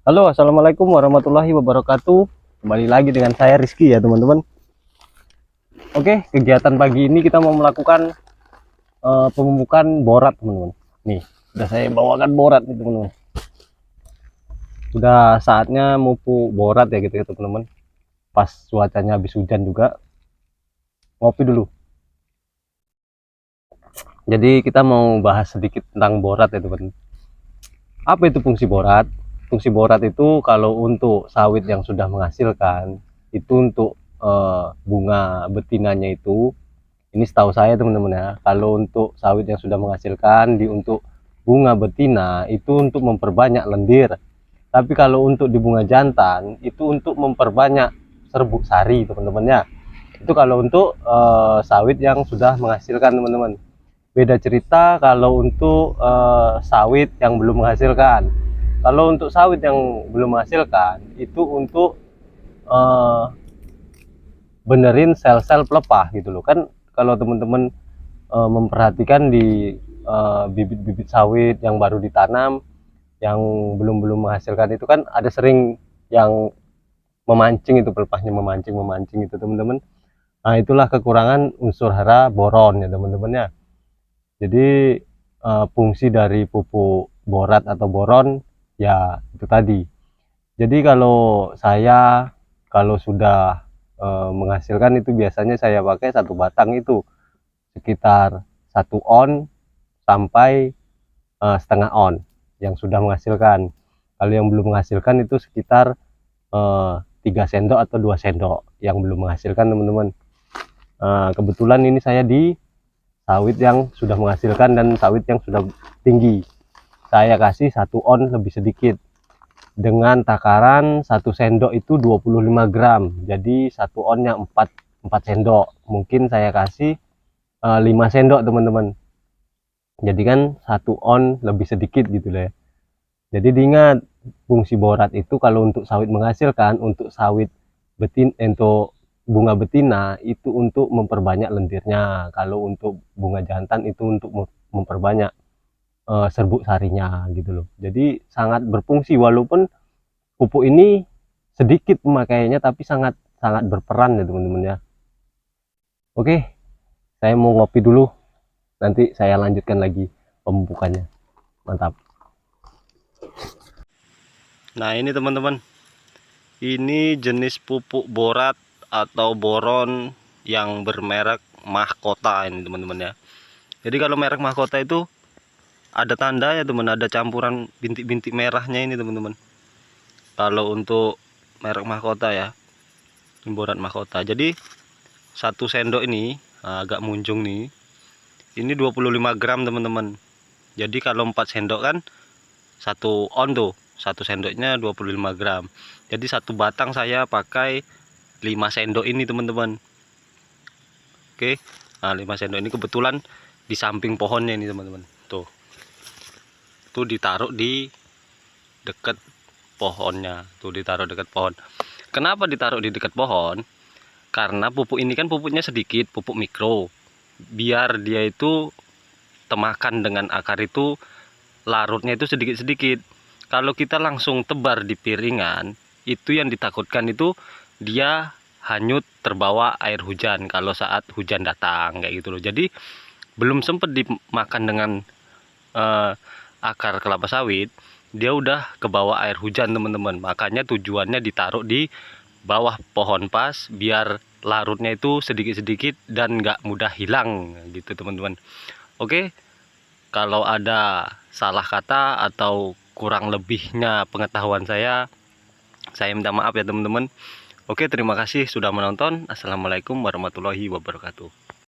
Halo, assalamualaikum warahmatullahi wabarakatuh. Kembali lagi dengan saya Rizky ya teman-teman. Oke, kegiatan pagi ini kita mau melakukan pemupukan borat teman-teman. Nih, udah saya bawakan borat nih teman-teman. Udah saatnya mupuk borat ya gitu ya teman-teman. Pas cuacanya habis hujan juga. Ngopi dulu. Jadi kita mau bahas sedikit tentang borat ya teman-teman. Apa itu fungsi borat? Fungsi borat itu kalau untuk sawit yang sudah menghasilkan, itu untuk bunga betinanya itu, ini setahu saya teman-teman ya, kalau untuk sawit yang sudah menghasilkan untuk bunga betina itu untuk memperbanyak lendir. Tapi kalau untuk di bunga jantan itu untuk memperbanyak serbuk sari teman-teman ya. Itu kalau untuk sawit yang sudah menghasilkan teman-teman. Beda cerita kalau untuk sawit yang belum menghasilkan. Kalau untuk sawit yang belum menghasilkan itu untuk benerin sel-sel pelepah gitu loh. Kan kalau teman-teman memperhatikan di bibit-bibit sawit yang baru ditanam yang belum menghasilkan itu kan ada sering yang memancing, itu pelepahnya memancing itu teman-teman. Nah, itulah kekurangan unsur hara boron ya teman-teman ya. Jadi fungsi dari pupuk borat atau boron ya itu tadi. Jadi kalau saya kalau sudah menghasilkan itu biasanya saya pakai satu batang itu sekitar 1 on sampai setengah on yang sudah menghasilkan. Kalau yang belum menghasilkan itu sekitar 3 sendok atau 2 sendok yang belum menghasilkan teman-teman. Kebetulan ini saya di sawit yang sudah menghasilkan dan sawit yang sudah tinggi. Saya kasih 1 on lebih sedikit dengan takaran 1 sendok itu 25 gram. Jadi 1 onnya 4 sendok. Mungkin saya kasih 5 sendok teman-teman. Jadi kan 1 on lebih sedikit gitu lah ya. Jadi diingat fungsi borat itu kalau untuk sawit menghasilkan, untuk sawit untuk bunga betina itu untuk memperbanyak lendirnya. Kalau untuk bunga jantan itu untuk memperbanyak serbuk sarinya gitu loh. Jadi sangat berfungsi walaupun pupuk ini sedikit pemakaiannya tapi sangat berperan ya teman-teman ya. Oke, saya mau ngopi dulu. Nanti saya lanjutkan lagi pemupukannya. Mantap. Nah, ini teman-teman. Ini jenis pupuk borat atau boron yang bermerek Mahkota ini teman-teman ya. Jadi kalau merek Mahkota itu ada tanda ya teman, ada campuran bintik-bintik merahnya ini teman-teman. Kalau untuk merek Mahkota ya, ini borat Mahkota. Jadi 1 sendok ini agak munjung nih. Ini 25 gram teman-teman. Jadi kalau 4 sendok kan 1 on tuh, 1 sendoknya 25 gram. Jadi 1 batang saya pakai 5 sendok ini teman-teman. Oke, nah 5 sendok ini kebetulan di samping pohonnya ini teman-teman. Tuh ditaruh di dekat pohonnya, tuh ditaruh dekat pohon. Kenapa ditaruh di dekat pohon? Karena pupuk ini kan pupuknya sedikit, pupuk mikro, biar dia itu temakan dengan akar itu larutnya itu sedikit-sedikit. Kalau kita langsung tebar di piringan, itu yang ditakutkan itu dia hanyut terbawa air hujan kalau saat hujan datang kayak gitu loh. Jadi belum sempat dimakan dengan akar kelapa sawit, dia udah ke bawah air hujan teman-teman. Makanya tujuannya ditaruh di bawah pohon pas biar larutnya itu sedikit-sedikit dan nggak mudah hilang gitu teman-teman. Oke, kalau ada salah kata atau kurang lebihnya pengetahuan saya minta maaf ya teman-teman. Oke, terima kasih sudah menonton. Assalamualaikum warahmatullahi wabarakatuh.